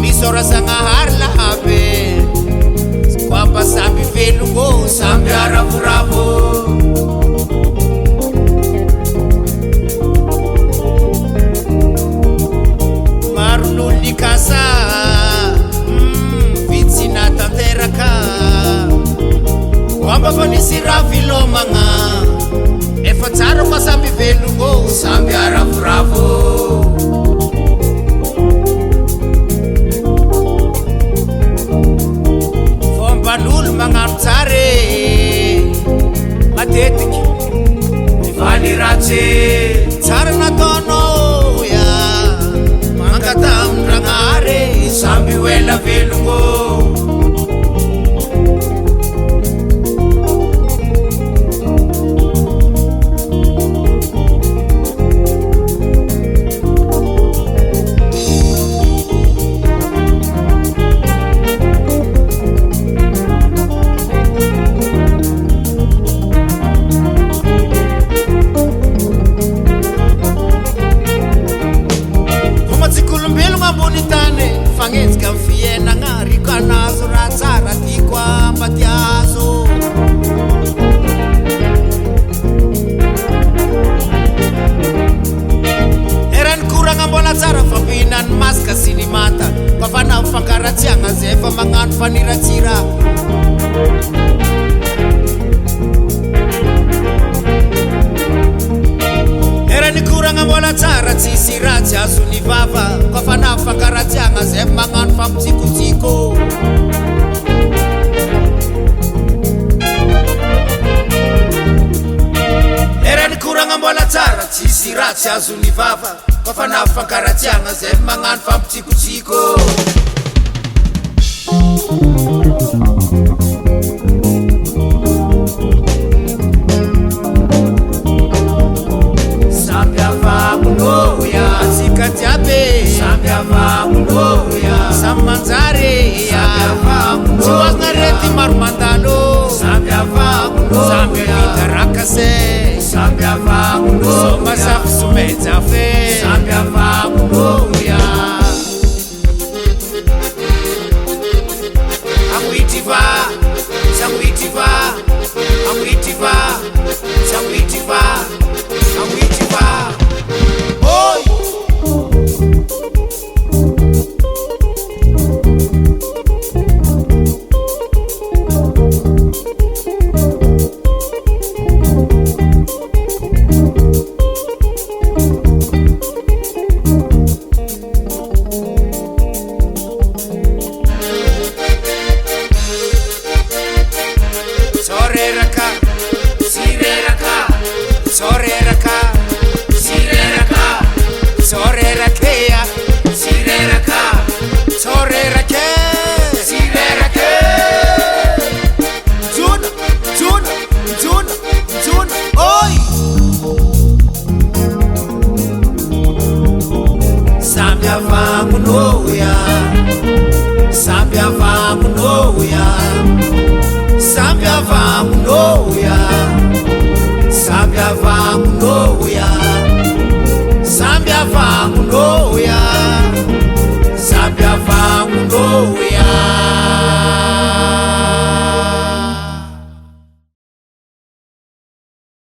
misora sangahari lahabe kwamba sambi velungo sambi aravuravo marunulikasa vitsina tanteraka kwamba fanisira vilomanga efa tsara kwa sambi velungo sambi aravuravo vanulu magnano tsare matetiky mivaliratsy tsara nataonao ya mangata amindragnare samby hoela velongo fangentsika fiainagna riko anazo raha tsara tiako ambaty azo erany koragna mbola tsara fampihinany masaka sy ny mata fa fanao fankaratsiagna zay fa magnano faniratsira eranikuranga mbola tsara tsisy ratsy azo ny vava fa fanao fankaratsiagna zay magnano fampitsikotsiko eranikuranga mbola tsara tsisy ratsy azo ny vava fa fanao fankaratsiagna zay magnano fampitsikotsiko Sikatiabe Sambiava Mundoya Samanzare Sambiava Reti Marmandalo Sambiava Mundoya Sambiava Rakase Sambiava Mundoya Masaf Sumezafe Sambiava Mundoya Amwitiva Samwitiva Amwitiva Samwitiva Amwitiva Sambiava Mundoya